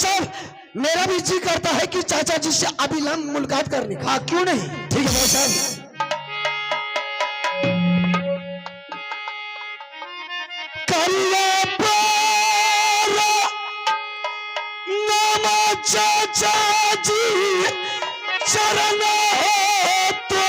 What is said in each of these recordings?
साहब, मेरा भी जी करता है कि चाचा जी से अविलंब मुलाकात करने का। क्यों नहीं? ठीक है भाई साहब। चाचा जी चरण होते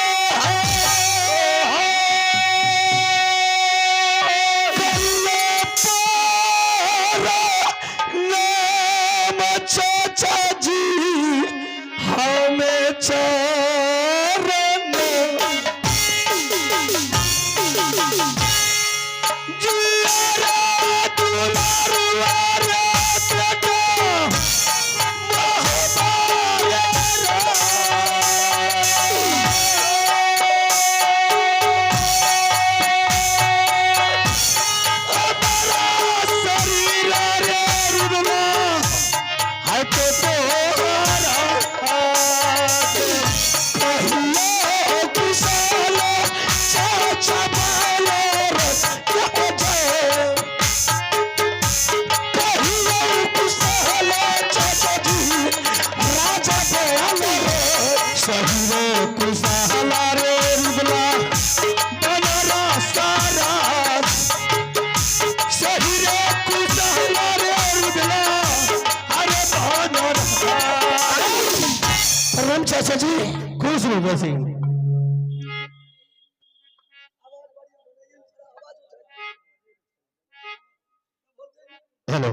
नाम चाचा जी हमें चरण चाचा जी। खुश रुद्र सिंह। हेलो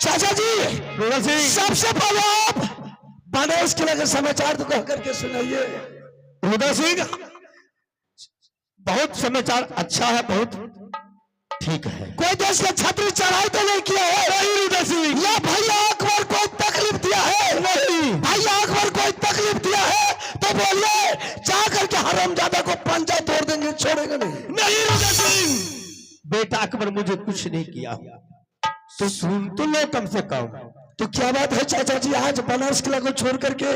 चाचा जी। रुद्र सिंह, सबसे पहले आप बनारस किला के समाचार तो कह करके सुनाइए। रुद्र सिंह, बहुत समाचार अच्छा है, बहुत ठीक है। कोई देश का छात्र चढ़ाई तो नहीं किया है? नहीं रुद्र सिंह। या भैया अकबर कोई तकलीफ दिया है? नहीं। भैया अकबर कोई तकलीफ दिया है तो बोलिए, जाकर के हरामजादा को पंजा तोड़ देंगे, छोड़ेंगे नहीं। नहीं रुद्र सिंह, बेटा अकबर मुझे कुछ नहीं किया, तो सुन तो लो कम से कम। तो क्या बात है चाचा जी, आज बनारस किला को छोड़ करके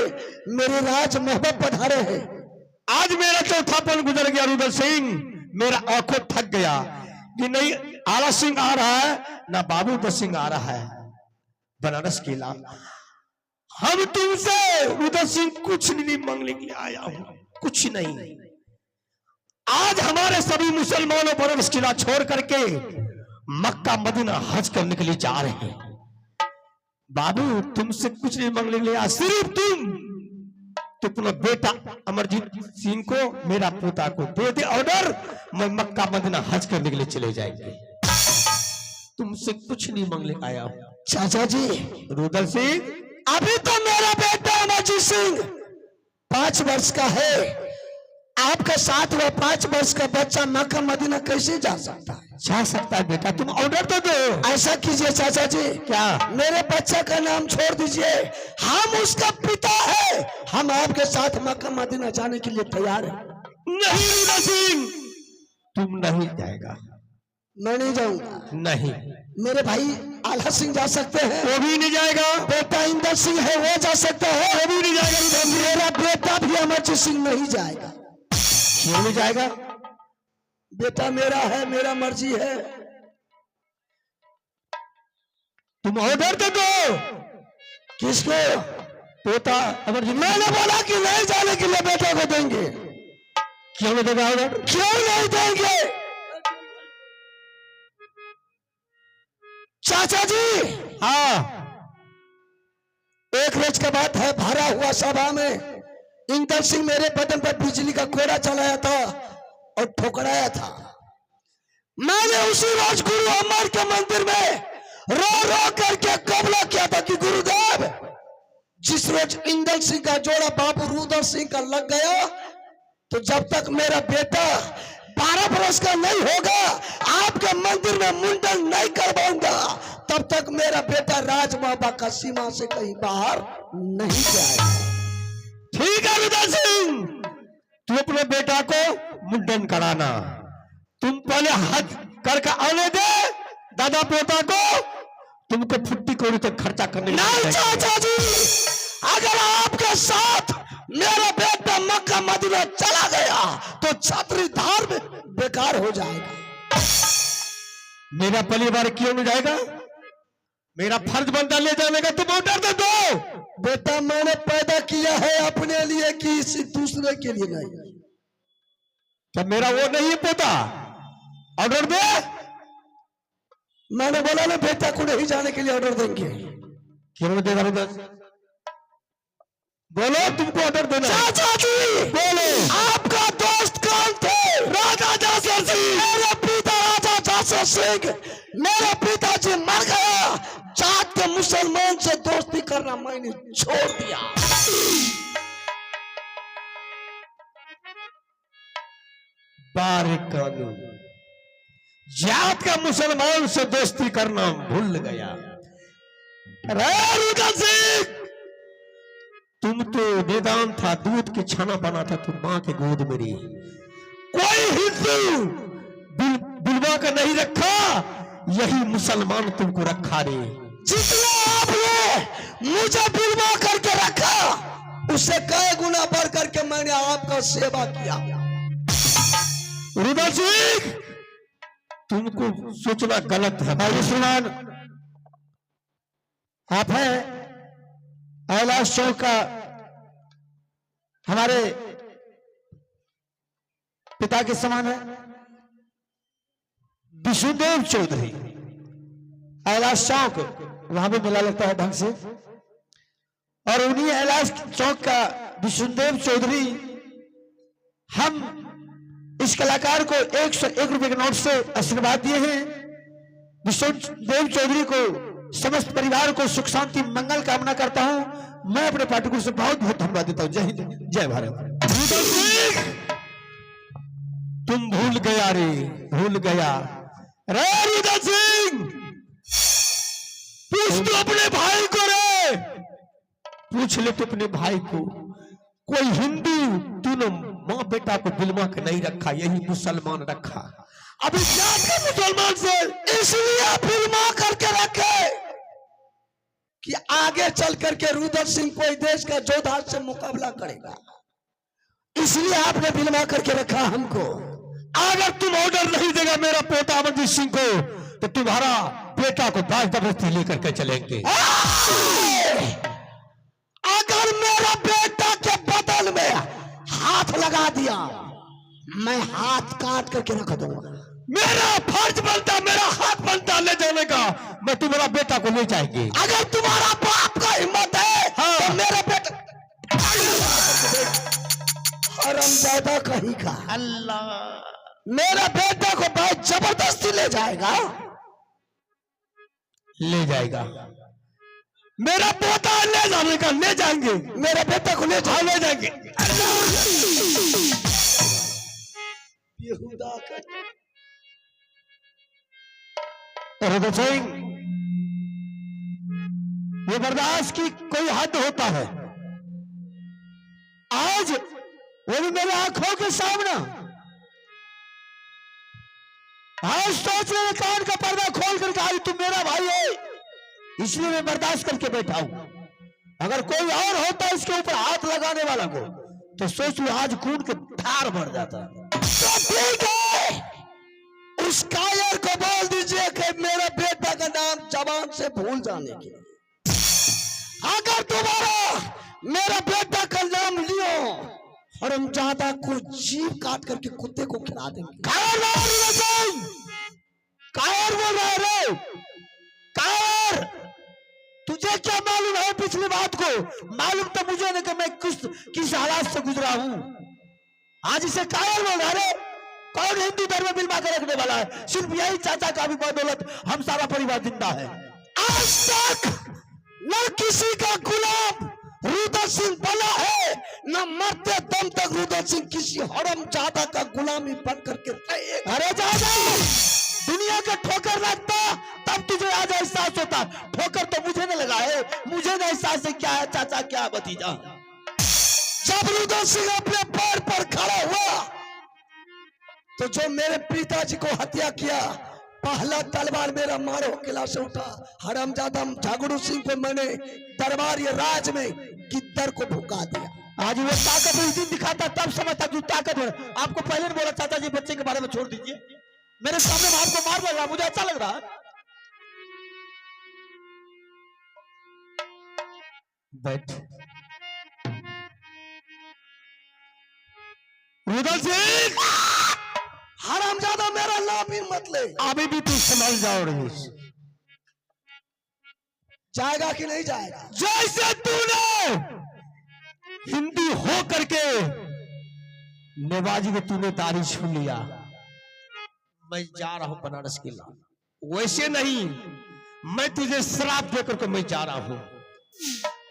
मेरे राज महबूब पधारे हैं। आज मेरा चौथा पल गुजर गया रुद्र सिंह, मेरा आंखों थक गया कि नहीं आला सिंह आ रहा है ना बाबू सिंह आ रहा है बनारस किला। हम तुमसे रुद्र सिंह कुछ नहीं मांगने के लिए आया हूं, कुछ नहीं। आज हमारे सभी मुसलमानों बनारस किला छोड़ करके मक्का मदीना हज करने के लिए जा रहे हैं। बाबू तुमसे कुछ नहीं मांगने के लिए आया, सिर्फ तुम तो अपना बेटा अमरजीत सिंह को, मेरा पोता को दे दे ऑर्डर, मैं मक्का मदीना हज करने के लिए चले जाएंगे। तुमसे कुछ नहीं मांगने आया हूं। चाचा जी, रुद्र सिंह, अभी तो मेरा बेटा अमरजीत सिंह 5 वर्ष का है। आपका 7 व 5 वर्ष का बच्चा मक्का मदीना कैसे जा सकता है? जा सकता है बेटा, तुम ऑर्डर तो दो। ऐसा कीजिए चाचा जी, क्या? मेरे बच्चा का नाम छोड़ दीजिए, हम उसका पिता है, हम आपके साथ मक्का मदीना जाने के लिए तैयार हैं। नहीं रुद्र सिंह, तुम नहीं जाएगा। मैं नहीं जाऊंगा। नहीं। मेरे भाई आला सिंह जा सकते हैं, वो भी नहीं जाएगा। बेटा इंदर सिंह है, वो जा सकता है, वो भी नहीं जाएगा। मेरा बेटा भी अमरजीत सिंह नहीं जाएगा। क्यों नहीं जाएगा? बेटा मेरा है, मेरा मर्जी है। तुम ऑर्डर तो दो। किसको? पोता अमरजीत। मैंने बोला कि नहीं जाने के लिए बेटा को देंगे। क्यों नहीं देगा ऑर्डर? क्यों नहीं देंगे? चाचा जी, हाँ, एक रोज का बात है, भरा हुआ सभा में इंदर सिंह मेरे बदन पर बिजली का कोड़ा चलाया था और ठोकराया था। मैंने उसी रोज गुरु अमर के मंदिर में रो रो करके कबला किया था कि गुरुदेव, जिस रोज इंदर सिंह का जोड़ा बाबू रुद्र सिंह का लग गया, तो जब तक मेरा बेटा 12 वर्ष का नहीं होगा, आपके मंदिर में मुंडन नहीं करवाऊंगा, तब तक मेरा बेटा राज बाबा का सीमा से कहीं बाहर नहीं जाएगा। ठीक है रुद्र सिंह, तू अपने बेटा को मुंडन कराना। तुम पहले हज करके आने दे दादा पोता को, तुमको फुट्टी कोड़ी तक खर्चा करने नहीं चाचा जी, अगर आपके साथ मेरा बेटा मक्का मदीना चला गया तो छात्री धार में बेकार हो जाएगा। मेरा परिवार क्यों नहीं जाएगा? मेरा फर्ज बनता ले जाने का, तुम ऑर्डर दे दो। बेटा मैंने पैदा किया है अपने लिए कि किसी दूसरे के लिए नहीं। जब मेरा वो नहीं है पोता, ऑर्डर दे। मैंने बोला ना बेटा को नहीं जाने के लिए ऑर्डर देंगे। क्यों देगा रुद्र? बोलो, तुमको ऑर्डर देना है। चाचा जी बोलो। आपका दोस्त कौन थे? राजा जासर सिंह। मेरे पिता राजा जासर सिंह। मेरे पिताजी मर गया, जात के मुसलमान से दोस्ती करना मैंने छोड़ दिया। बारिक कानून, जात का मुसलमान से दोस्ती करना भूल गया। रुद्र सिंह, तुम तो मैदान था, दूध की छाना बना था, तुम मां के गोद में रही। कोई हिंदू बिलवा का नहीं रखा, यही मुसलमान तुमको रखा रे। जितना आपने मुझे बिलवा करके रखा, उससे कई गुना बढ़ करके मैंने आपका सेवा किया। रुद्र सिंह, तुमको सोचना गलत है। आयुष्मान, आप हैं कैलाश चौक का हमारे पिता के समान है, विष्णुदेव चौधरी। कैलाश चौक वहां भी मेला लगता है ढंग से, और उन्हीं कैलाश चौक का विष्णुदेव चौधरी हम इस कलाकार को 101 रुपए के नोट से आशीर्वाद दिए हैं। विष्णुदेव चौधरी को, समस्त परिवार को सुख शांति मंगल कामना करता हूं। मैं अपने पाठकों से बहुत बहुत धन्यवाद देता हूं। जय हिंद, जय भारत। रुद्र सिंह, तुम भूल गया रे, भूल गया रे। रुद्र सिंह, पूछ तो अपने भाई को रे, पूछ ले तो अपने भाई को। कोई हिंदू तूने माँ बेटा को बिलवा के नहीं रखा, यही मुसलमान रखा। अभी जात के मुसलमान से इसलिए बिलवा करके रखे कि आगे चल करके रुद्र सिंह कोई देश का योद्धा से मुकाबला करेगा, इसलिए आपने बिलवा करके रखा हमको। अगर तुम ऑर्डर नहीं देगा मेरा पोता अमरजीत सिंह को, तो तुम्हारा बेटा को बाज जबरदस्ती लेकर के चलेंगे। अगर मेरा बेटा के बदल में हाथ लगा दिया, मैं हाथ काट करके रख दूंगा। मेरा फर्ज बनता, मेरा हाथ बनता ले जाने का, मैं तुम्हारा बेटा को ले जाएंगे। अगर तुम्हारा बाप का हिम्मत है, हाँ। तो मेरा बेटा हरामजादा कहीं का अल्लाह, मेरा बेटा को बहुत जबरदस्ती ले जाएगा। ले जाएगा। मेरा पोता ले जाने का, ले जाएंगे। मेरा बेटा को ले जाओ, ले जाएंगे। बेहुदा का रुद्र सिंह, ये बर्दाश्त की कोई हद होता है। आज वो भी मेरे आंखों के सामने, आज सोच रहे कान का पर्दा खोल करके आज तुम मेरा भाई है, इसलिए मैं बर्दाश्त करके बैठा हूं। अगर कोई और होता इसके ऊपर हाथ लगाने वाला को, तो सोच लो आज खून के धार भर जाता। तो ठीक है, उस कायर को बोल दीजिए कि मेरे बेटा का नाम जबान से भूल जाने के लिए। अगर तुम्हारा मेरा बेटा का नाम लियो, हरामजादा को जीभ काट करके कुत्ते को खिला देंगे। कायर बोल रहा है, कायर। तुझे क्या मालूम है पिछली बात को? मालूम तो मुझे नहीं कि मैं किस हालात से गुजरा हूं। आज इसे कायर बोल रहा है। कौन हिंदू धर्म बिलवा कर रखने वाला है? सिर्फ यही चाचा का भी बदौलत हम सारा परिवार जिंदा है। आज तक न किसी का गुलाम रुद्र सिंह बना है, न मरते दम तक रुद्र सिंह किसी हरामजादा का गुलामी बन करके रहेगा। अरे जादा, दुनिया का ठोकर लगता तब तुझे आज एहसास होता। ठोकर तो मुझे नहीं लगा है, मुझे नहीं एहसास है क्या है चाचा, क्या भतीजा। जब रुद्र सिंह अपने पैर पर खड़ा हुआ, तो जो मेरे पिताजी को हत्या किया, पहला तलवार मेरा मारो किला से उठा। हरामजादा झागड़ू सिंह को मैंने दरबार ये राज में गिद्दर को भुका दिया। आज वो ताकत उस दिन दिखाता, तब समझता कि ताकत है। आपको पहले बोला चाचा जी बच्चे के बारे में छोड़ दीजिए। मेरे सामने बाप को मार लग रहा, मुझे अच्छा लग रहा है। बैठ। रुदल सिंह, हरामजादा मेरा नाम ही मत ले। अभी भी तू संभल जाओ रईस। जाएगा कि नहीं जाएगा? जैसे तूने हिंदी हो करके नेवाजी को तूने तारीफ सुन लिया, मैं जा रहा हूं बनारस के लाल, वैसे नहीं, मैं तुझे श्राप देकर के मैं जा रहा हूं।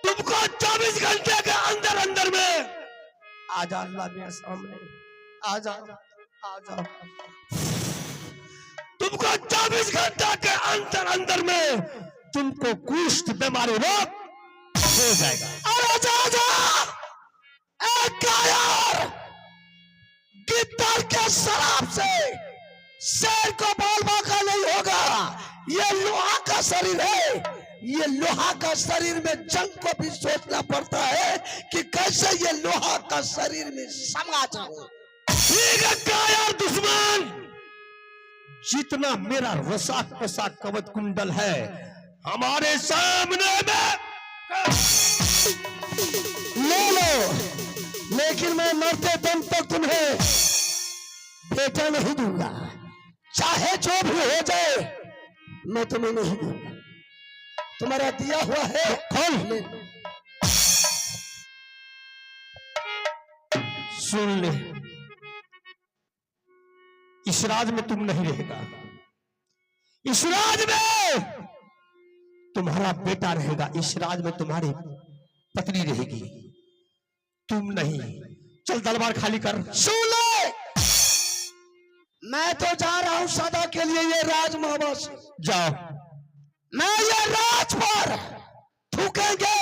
तुमको 24 घंटे के अंदर अंदर में आ जा अल्लाह मेरे सामने, आ जा, आ जा। तुमको 24 घंटा के अंदर अंदर में तुमको कुष्ठ बीमारी रोग हो जाएगा। अरे जा जा, एक कायर गिद्दड़ के शराब से शेर को बाल बाका नहीं होगा। ये लोहा का शरीर है, ये लोहा का शरीर में जंग को भी सोचना पड़ता है कि कैसे ये लोहा का शरीर में समा जाऊं। ठीक है कायर दुश्मन, जितना मेरा रसा कसा कवच कुंडल है हमारे सामने में ले लो, लेकिन मैं मरते दम तक तुम्हें बेटा नहीं दूंगा। चाहे जो भी हो जाए मैं तुम्हें नहीं दूंगा। तुम्हारा दिया हुआ है, खोल ले। सुन ले, इस राज में तुम नहीं रहेगा, इस राज में तुम्हारा बेटा रहेगा, इस राज में तुम्हारी पत्नी रहेगी, तुम नहीं। चल तलवार खाली कर। सुन ले, मैं तो जा रहा हूं सदा के लिए ये राज महबा से। जाओ। मैं ये राज पर थूकेंगे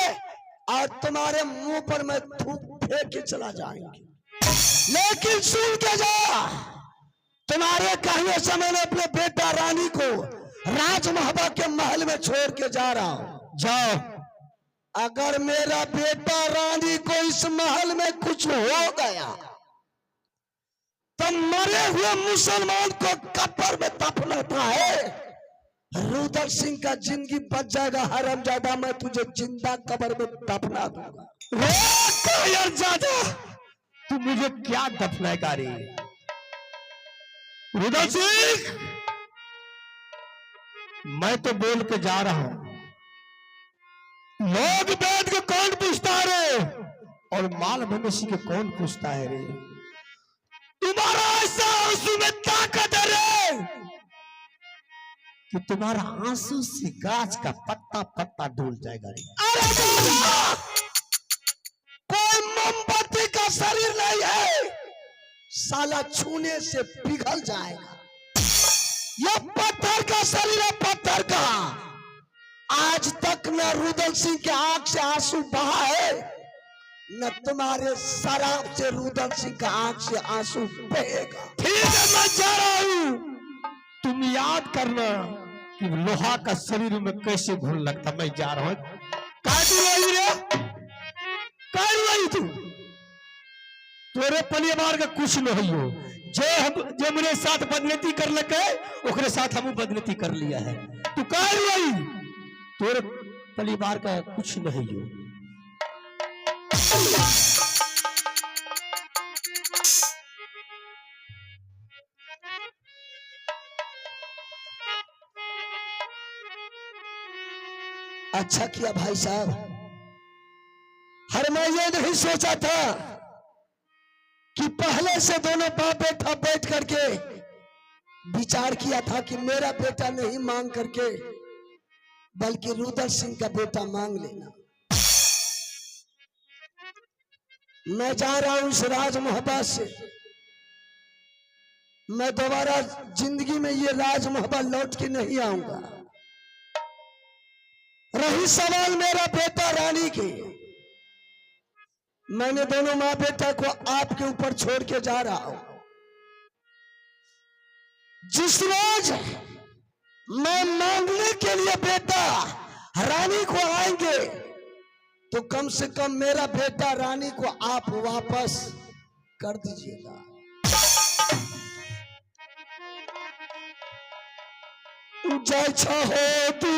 और तुम्हारे मुंह पर मैं थूक फेंक के चला जाएंगे। लेकिन सुन के जा, तुम्हारे कहने से मैंने अपने बेटा रानी को राज महबा के महल में छोड़ के जा रहा हूं। जाओ। अगर मेरा बेटा रानी को इस महल में कुछ हो गया तो मरे हुए मुसलमान को कब्र में दफनाता है। रुदल सिंह का जिंदगी बच जाएगा। हरामजादा, मैं तुझे जिंदा कब्र में दफना दूंगा। यार जादा, तू मुझे क्या दफनाएगा रे? रुदल सिंह, मैं तो बोल के जा रहा हूं, लोग बैठ के कौन पूछता है रे, और माल मवेशी के कौन पूछता है रे? तुम्हारा ऐसा आंसू में ताकत है रे कि तुम्हारा आंसू से गाछ का पत्ता पत्ता डूल जाएगा रे। अरे बाबा, कोई मोमबत्ती का शरीर नहीं है, साला छूने से पिघल जाएगा। यह पत्थर का शरीर है, पत्थर का। आज तक न रुदल सिंह के आंख से आंसू बहा है, न तुम्हारे शराब से रुदल सिंह का आंख से आंसू बहेगा। ठीक है, मैं जा रहा हूं, तुम याद करना कि लोहा का शरीर में कैसे घुन लगता। मैं जा रहा हूं। तू तोरे परिवार का कुछ नहीं हो, जो मेरे साथ बदनीति कर लगे ओकरे साथ हम बदनीति कर लिया है। तू कह रही तोरे परिवार का कुछ नहीं हो। अच्छा किया भाई साहब, हर मैं ये नहीं सोचा था कि पहले से दोनों बाप बेटा बैठ करके विचार किया था कि मेरा बेटा नहीं मांग करके बल्कि रुदल सिंह का बेटा मांग लेना। मैं जा रहा हूं इस राज मोहब्बा से, मैं दोबारा जिंदगी में ये राज मोहब्बा लौट के नहीं आऊंगा। रही सवाल मेरा बेटा रानी की, मैंने दोनों माँ बेटा को आपके ऊपर छोड़ के जा रहा हूं। जिस रोज मैं मांगने के लिए बेटा रानी को आएंगे तो कम से कम मेरा बेटा रानी को आप वापस कर दीजिएगा। जाय हो तू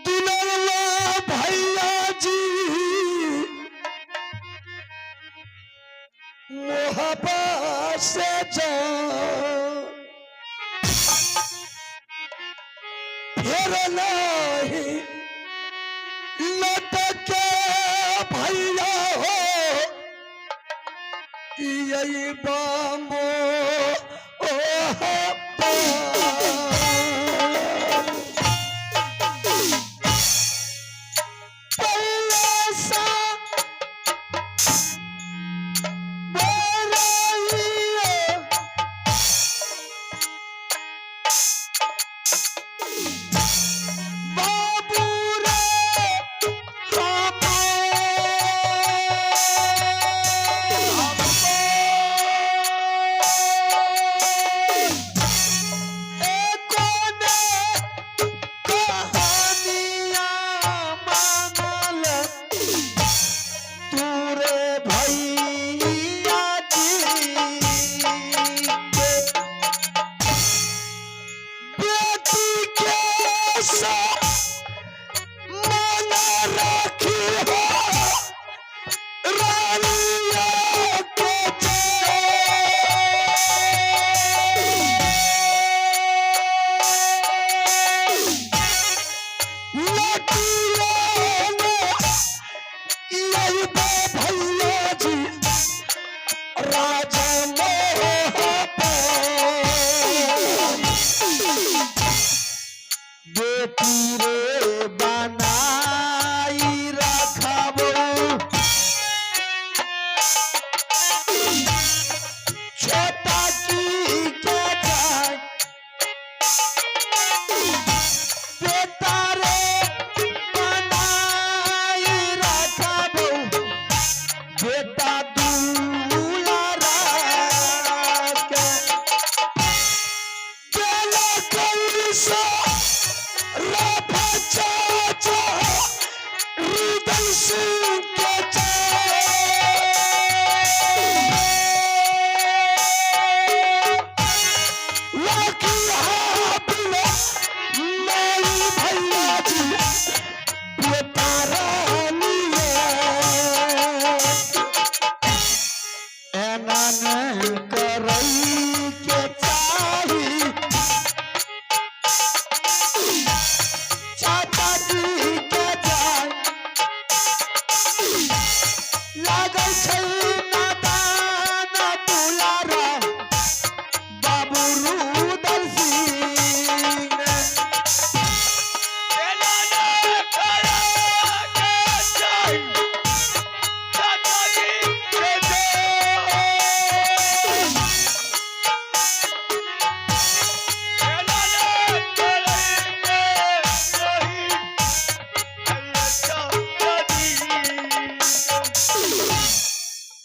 दुलरवा भैया जी मोहब्बत से जा फिर नहीं लटके भैया हो यही बामो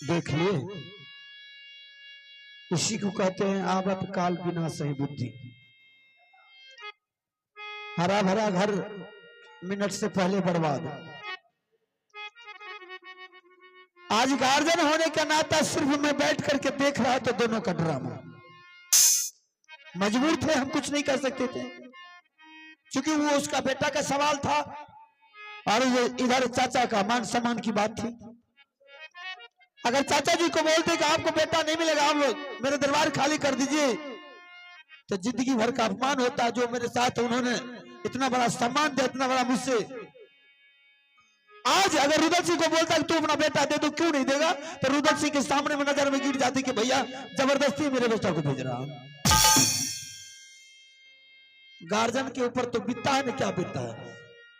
देखिए इसी को कहते हैं आवत काल बिना सही बुद्धि। हरा भरा घर मिनट से पहले बर्बाद। आज गार्जियन होने का नाता सिर्फ मैं बैठ करके देख रहा तो दोनों का ड्रामा। मजबूर थे, हम कुछ नहीं कर सकते थे क्योंकि वो उसका बेटा का सवाल था और इधर चाचा का मान सम्मान की बात थी। अगर चाचा जी को बोलते कि आपको बेटा नहीं मिलेगा, आप मेरे दरबार खाली कर दीजिए, तो जिंदगी भर का अपमान होता। जो मेरे साथ उन्होंने इतना बड़ा सम्मान दिया, इतना बड़ा मुझसे। आज अगर रुदल सिंह को बोलता कि तू अपना बेटा दे, तो क्यों नहीं देगा? तो रुदल सिंह के सामने में नजर में गिर जाती कि भैया जबरदस्ती मेरे बेटा को भेज रहा। गार्जियन के ऊपर तो बीतता है ना, क्या बीतता है।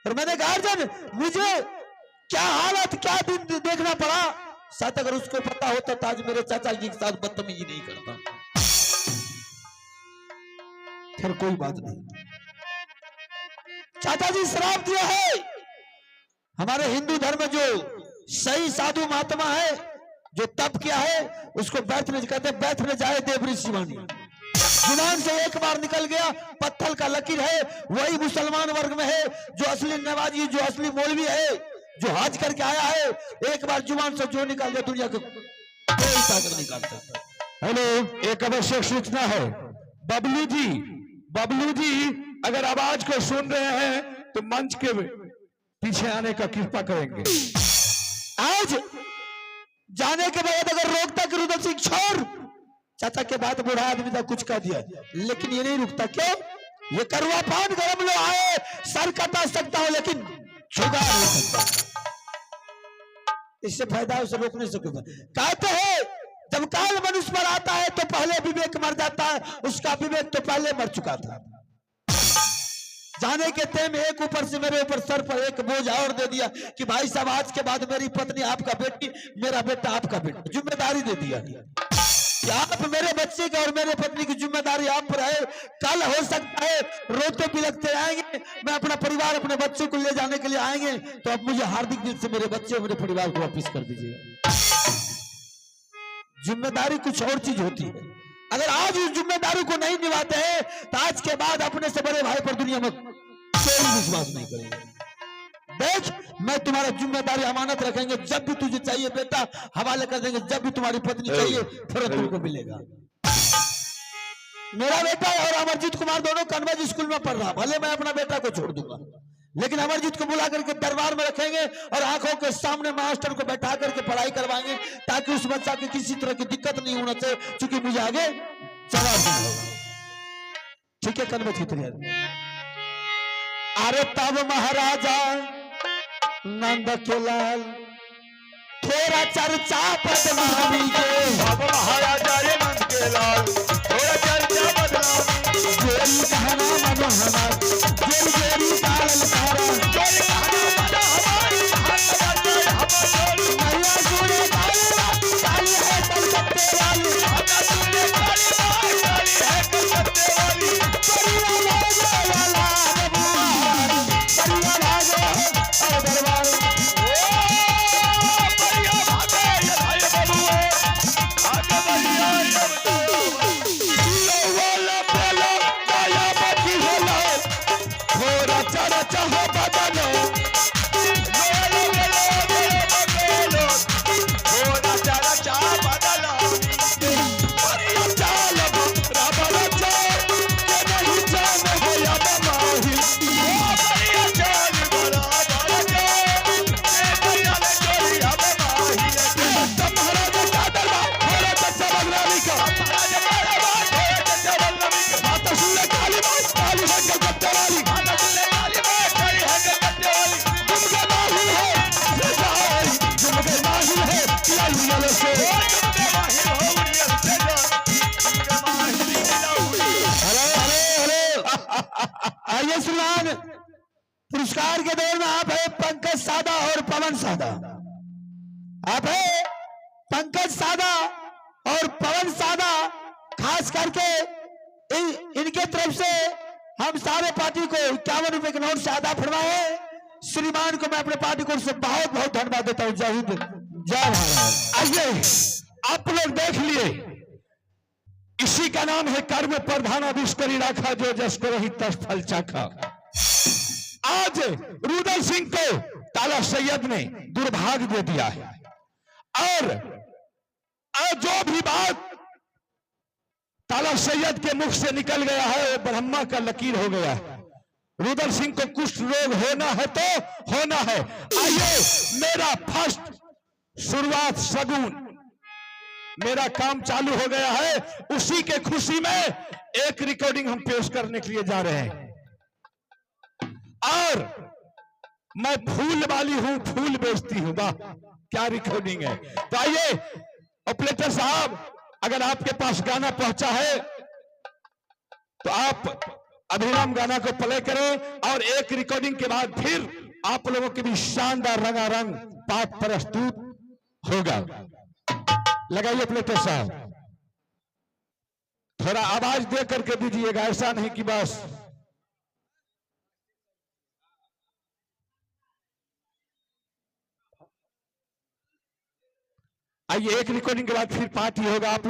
और मैंने गार्जियन, मुझे क्या हालत, क्या दिन देखना पड़ा। साथ अगर उसको पता होता तो आज मेरे चाचा जी के साथ बदतमीजी नहीं करता। फिर कोई बात नहीं। चाचा जी श्राप दिया है। हमारे हिंदू धर्म जो सही साधु महात्मा है, जो तप किया है, उसको बैठ में कहते हैं, बैठ में जाए देवरी शिवानी। जुबान से एक बार निकल गया, पत्थर का लकीर है। वही मुसलमान वर्ग में है जो असली नवाजी, जो असली मौलवी है, जो हज करके आया है। एक बार जुबान से जो निकाल दिया, दुनिया को कोई ताकत नहीं काट सकता। हेलो, एक आवश्यक सूचना है। बबलू जी अगर आवाज को सुन रहे हैं तो मंच के पीछे आने का कृपा करेंगे। आज जाने के बाद अगर रोकता कि रुदल सिंह छोड़, चाचा के बाद बूढ़ा आदमी था कुछ कह दिया, लेकिन ये नहीं रुकता। क्यों? ये करुआ पान गरम लो आए, सर कटा सकता हूं लेकिन छुगा नहीं सकता। इससे फायदा उसे रोक नहीं सकूंगा। कहते हैं जब काल मनुष्य पर आता है तो पहले विवेक मर जाता है, उसका विवेक तो पहले मर चुका था। जाने के टाइम एक ऊपर से मेरे ऊपर सर पर एक बोझ और दे दिया कि भाई साहब आज के बाद मेरी पत्नी आपका बेटी, मेरा बेटा आपका बेटा, जिम्मेदारी दे दिया कि आप मेरे बच्चे का और मेरे पत्नी की जिम्मेदारी आप पर है। कल हो सकता है रोते बिलखते आएंगे, मैं अपना परिवार अपने बच्चों को ले जाने के लिए आएंगे, तो आप मुझे हार्दिक दिल से मेरे बच्चे और मेरे परिवार को वापिस कर दीजिएगा। जिम्मेदारी कुछ और चीज होती है। अगर आज उस जिम्मेदारी को नहीं निभाते हैं तो आज के बाद अपने से बड़े भाई पर दुनिया में कोई विश्वास नहीं करेंगे। देख, मैं तुम्हारा जिम्मेदारी अमानत रखेंगे, जब भी तुझे चाहिए बेटा हवाले कर देंगे, जब भी तुम्हारी पत्नी चाहिए फौरन तुमको मिलेगा। मेरा बेटा और अमरजीत कुमार दोनों कन्वेंट स्कूल में पढ़ रहा, भले मैं अपना बेटा को छोड़ दूंगा, लेकिन अमरजीत को बुला करके दरबार में रखेंगे और आंखों के सामने मास्टर को बैठा करके पढ़ाई करवाएंगे, ताकि उस बच्चा की किसी तरह की दिक्कत नहीं होना चाहिए, क्योंकि मुझे आगे जवाब देना होगा। ठीक है कन्वेंट की तैयारी। अरे तब महाराजा नंद के लाल थोड़ा चर्चा बदनामी के, बाबा महाराजा रे नंद के लाल थोड़ा चर्चा बदनामी, जोरी कहना मनोहरा जोरी जोरी ताल तारा, जोरी कहना मना हमारी हाथ बजाए हमारी, मैया सुने ताली है कलकत्ते वाली, आजा सुने ताली है कलकत्ते वाली, परिया लागे वाला दरबार, परिया लागे और दरबार। आइए सुल्तान, पुरस्कार के दौर में आप है पंकज सादा और पवन सादा। आप है पंकज सादा और पवन सादा, खास करके इनके तरफ से हम सारे पार्टी को 51 रुपए के नोट से आधा फरमाए। श्रीमान को मैं अपने पार्टी को से बहुत बहुत धन्यवाद देता हूँ। जय हिंद जय भारत। आइए आप लोग देख लिए, इसी का नाम है कर्म प्रधान अविष्करी राखा जो जस को रही तस फल चाखा। आज रुदल सिंह को ताला सैयद ने दुर्भाग्य दे दिया है, और जो भी बात ताला सैयद के मुख से निकल गया है वो ब्रह्मा का लकीर हो गया है। रुदल सिंह को कुष्ठ रोग होना है तो होना है। आइए मेरा फर्स्ट शुरुआत सगुन, मेरा काम चालू हो गया है, उसी के खुशी में एक रिकॉर्डिंग हम पेश करने के लिए जा रहे हैं। और मैं फूल वाली हूं, फूल बेचती हूं। वाह क्या रिकॉर्डिंग है। तो आइए ऑपरेटर साहब, अगर आपके पास गाना पहुंचा है तो आप अभिराम गाना को प्ले करें, और एक रिकॉर्डिंग के बाद फिर आप लोगों के भी शानदार रंगारंग पाठ प्रस्तुत होगा। लगाइए ऑपरेटर साहब, थोड़ा आवाज दे करके दीजिएगा, ऐसा नहीं कि बस। आइए एक रिकॉर्डिंग के बाद फिर पार्टी होगा। आप लोग